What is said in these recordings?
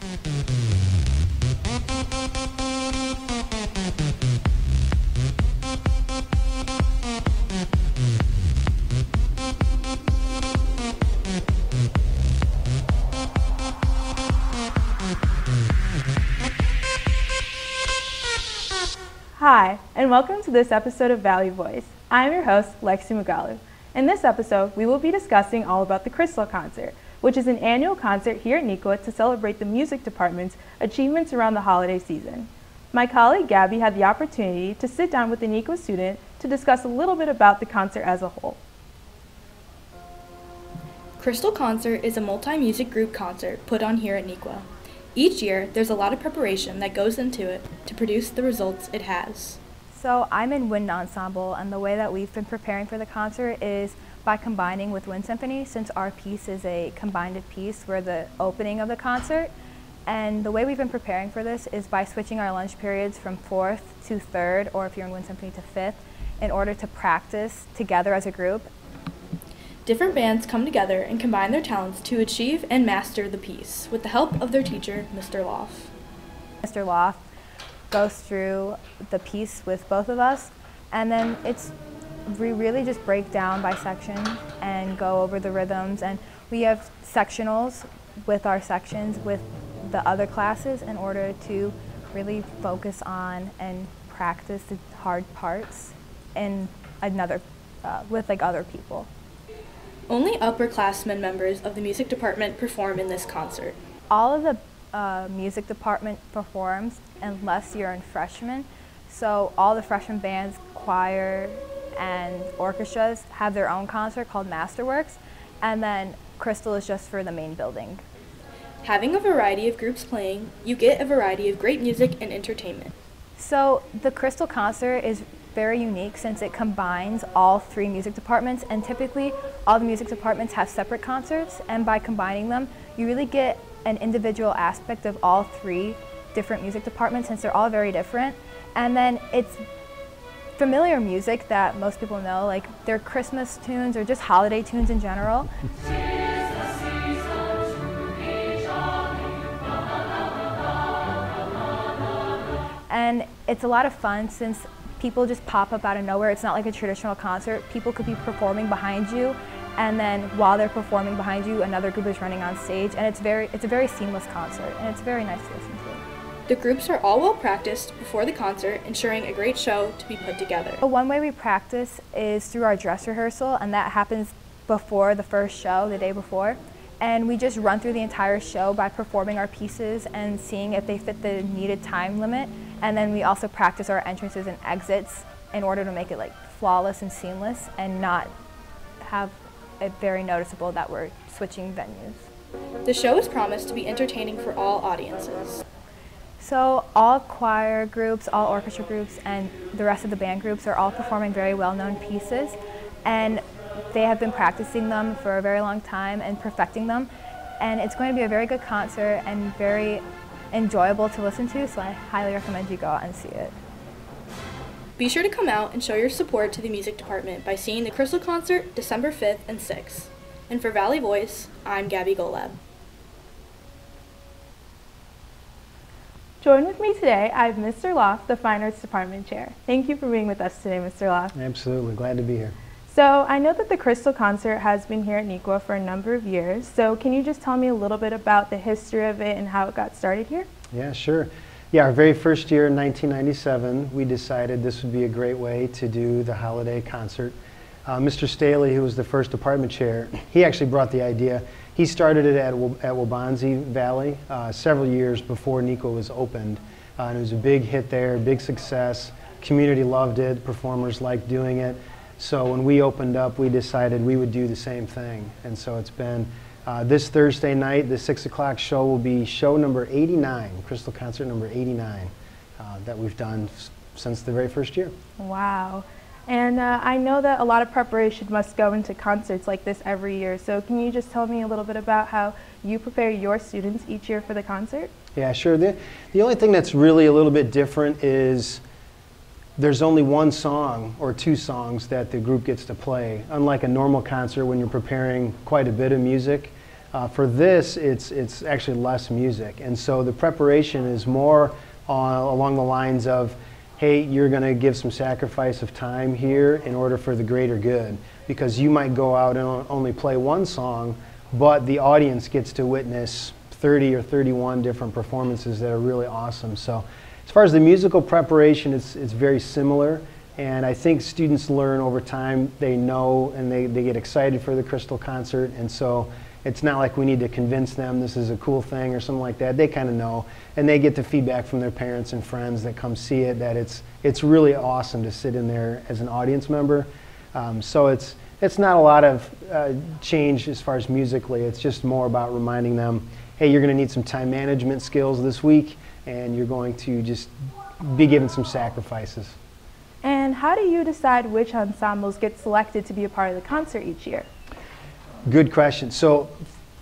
Hi, and welcome to this episode of Valley Voice. I'm your host, Lexi. In this episode, we will be discussing all about the Crystal Concert, which is an annual concert here at Neuqua to celebrate the music department's achievements around the holiday season. My colleague Gabby had the opportunity to sit down with a Neuqua student to discuss a little bit about the concert as a whole. Crystal Concert is a multi-music group concert put on here at Neuqua. Each year, there's a lot of preparation that goes into it to produce the results it has. So I'm in wind ensemble, and the way that we've been preparing for the concert is by combining with wind symphony, since our piece is a combined piece. We're the opening of the concert. And the way we've been preparing for this is by switching our lunch periods from 4th to 3rd, or if you're in wind symphony to 5th, in order to practice together as a group. Different bands come together and combine their talents to achieve and master the piece with the help of their teacher, Mr. Lauff. Mr. Lauff goes through the piece with both of us, and then we really just break down by section and go over the rhythms, and we have sectionals with our sections with the other classes in order to really focus on and practice the hard parts in with other people. Only upperclassmen members of the music department perform in this concert. All of the music department performs unless you're in freshman. So all the freshman bands, choir, and orchestras have their own concert called Masterworks, and then Crystal is just for the main building. Having a variety of groups playing, you get a variety of great music and entertainment. So the Crystal Concert is very unique since it combines all 3 music departments, and typically all the music departments have separate concerts, and by combining them you really get an individual aspect of all 3 different music departments since they're all very different. And then it's familiar music that most people know, like their Christmas tunes or just holiday tunes in general. And it's a lot of fun since people just pop up out of nowhere. It's not like a traditional concert. People could be performing behind you, and then while they're performing behind you, another group is running on stage, and it's a very seamless concert, and it's very nice to listen to. The groups are all well practiced before the concert, ensuring a great show to be put together. One way we practice is through our dress rehearsal, and that happens before the first show, the day before. And we just run through the entire show by performing our pieces and seeing if they fit the needed time limit. And then we also practice our entrances and exits in order to make it flawless and seamless and not have it very noticeable that we're switching venues. The show is promised to be entertaining for all audiences. So all choir groups, all orchestra groups, and the rest of the band groups are all performing very well-known pieces, and they have been practicing them for a very long time and perfecting them, and it's going to be a very good concert and very enjoyable to listen to, so I highly recommend you go out and see it. Be sure to come out and show your support to the music department by seeing the Crystal Concert December 5th and 6th. And for Valley Voice, I'm Gabby Golab. Join with me today, I have Mr. Lauff, the Fine Arts Department Chair. Thank you for being with us today, Mr. Lauff. Absolutely, glad to be here. So I know that the Crystal Concert has been here at Neuqua for a number of years, so can you just tell me a little bit about the history of it and how it got started here? Yeah, sure. Yeah, our very first year in 1997, we decided this would be a great way to do the holiday concert. Mr. Staley, who was the first department chair, he actually brought the idea. He started it at Waubonsie Valley several years before Neuqua was opened. And it was a big hit there, big success. Community loved it, performers liked doing it. So when we opened up, we decided we would do the same thing. And so it's been this Thursday night, the 6 o'clock show will be show number 89, Crystal Concert number 89, that we've done since the very first year. Wow. And I know that a lot of preparation must go into concerts like this every year. So can you just tell me a little bit about how you prepare your students each year for the concert? Yeah, sure. The only thing that's really a little bit different is there's only one song or two songs that the group gets to play. Unlike a normal concert when you're preparing quite a bit of music, For this, it's actually less music, and so the preparation is more along the lines of, hey, you're going to give some sacrifice of time here in order for the greater good, because you might go out and only play one song, but the audience gets to witness 30 or 31 different performances that are really awesome. So as far as the musical preparation, it's very similar, and I think students learn over time. They know, and they get excited for the Crystal concert, and so it's not like we need to convince them this is a cool thing or something like that. They kind of know, and they get the feedback from their parents and friends that come see it, that it's really awesome to sit in there as an audience member. So it's not a lot of change as far as musically. It's just more about reminding them, hey, you're going to need some time management skills this week, and you're going to just be given some sacrifices. And how do you decide which ensembles get selected to be a part of the concert each year? Good question. So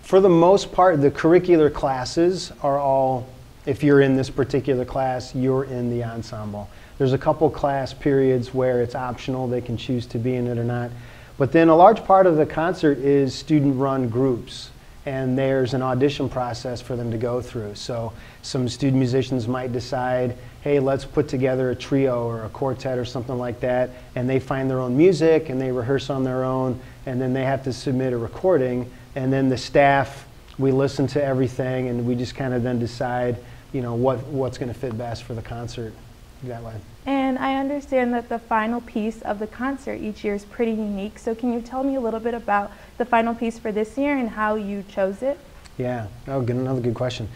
for the most part, the curricular classes are all, if you're in this particular class, you're in the ensemble. There's a couple class periods where it's optional, they can choose to be in it or not. But then a large part of the concert is student-run groups, and there's an audition process for them to go through. So some student musicians might decide, hey, let's put together a trio or a quartet or something like that, and they find their own music and they rehearse on their own, and then they have to submit a recording, and then the staff, we listen to everything, and we just kind of then decide, you know, what's going to fit best for the concert that way. And I understand that the final piece of the concert each year is pretty unique, so can you tell me a little bit about the final piece for this year and how you chose it? Yeah, another good question.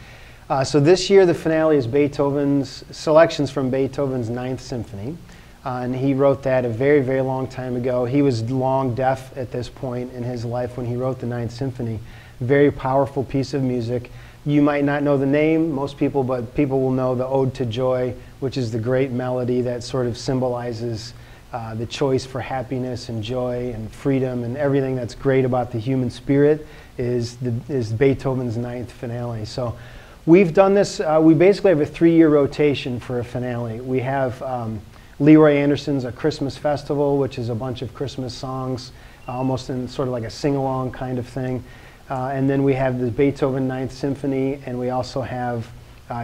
So this year the finale is Beethoven's selections from Beethoven's Ninth Symphony. And he wrote that a very, very long time ago. He was long deaf at this point in his life when he wrote the Ninth Symphony. Very powerful piece of music. You might not know the name, most people, but people will know the Ode to Joy, which is the great melody that sort of symbolizes the choice for happiness and joy and freedom, and everything that's great about the human spirit is Beethoven's Ninth Finale. So we've done this, we basically have a 3-year rotation for a finale. We have Leroy Anderson's A Christmas Festival, which is a bunch of Christmas songs, almost in sort of like a sing-along kind of thing. And then we have the Beethoven Ninth Symphony, and we also have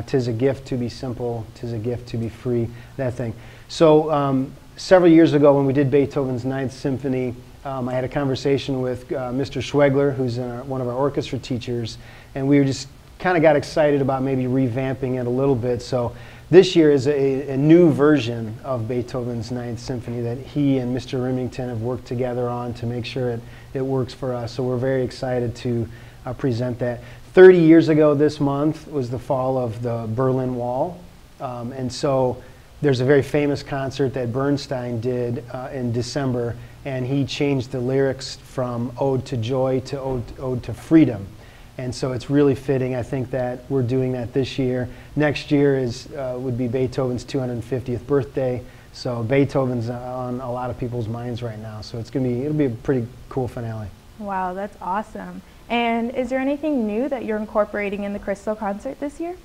'Tis a Gift to Be Simple, 'Tis a Gift to Be Free, that thing. So several years ago when we did Beethoven's Ninth Symphony, I had a conversation with Mr. Schwegler, who's one of our orchestra teachers, and we just kind of got excited about maybe revamping it a little bit. So this year is a new version of Beethoven's Ninth Symphony that he and Mr. Remington have worked together on to make sure it works for us. So we're very excited to present that. 30 years ago this month was the fall of the Berlin Wall. And so there's a very famous concert that Bernstein did in December, and he changed the lyrics from Ode to Joy to Ode to Freedom. And so it's really fitting, I think, that we're doing that this year. Next year would be Beethoven's 250th birthday. So Beethoven's on a lot of people's minds right now. So it'll be a pretty cool finale. Wow, that's awesome. And is there anything new that you're incorporating in the Crystal concert this year?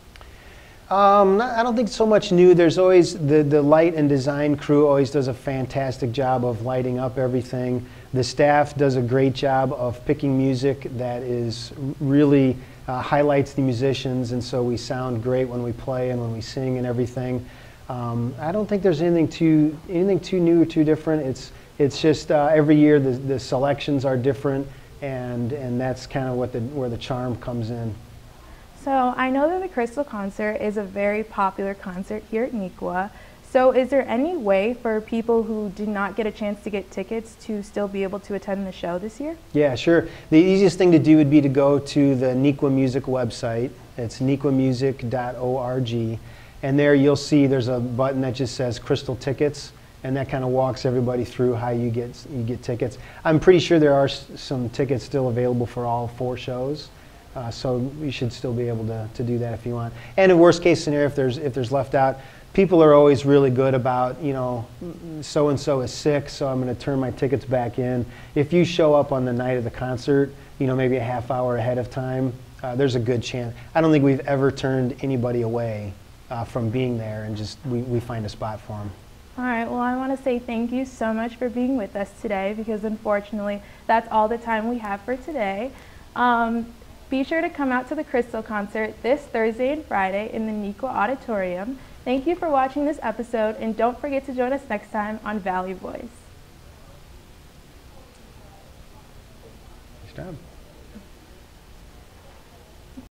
I don't think so much new. There's always, the light and design crew always does a fantastic job of lighting up everything. The staff does a great job of picking music that is really highlights the musicians, and so we sound great when we play and when we sing and everything. I don't think there's anything too new or too different. It's just every year the selections are different, and that's kind of where the charm comes in. So I know that the Crystal concert is a very popular concert here at Neuqua. So is there any way for people who did not get a chance to get tickets to still be able to attend the show this year? Yeah, sure. The easiest thing to do would be to go to the Neuqua Music website. It's neuquamusic.org. And there you'll see there's a button that just says Crystal Tickets, and that kind of walks everybody through how you get tickets. I'm pretty sure there are some tickets still available for all 4 shows. So you should still be able to do that if you want. And in worst case scenario, if there's left out, people are always really good about, you know, so-and-so is sick, so I'm going to turn my tickets back in. If you show up on the night of the concert, you know, maybe a half hour ahead of time, there's a good chance. I don't think we've ever turned anybody away from being there, and just we find a spot for them. All right, well, I want to say thank you so much for being with us today, because unfortunately that's all the time we have for today. Be sure to come out to the Crystal concert this Thursday and Friday in the Neuqua Auditorium. Thank you for watching this episode, and don't forget to join us next time on Valley Voice. Nice job.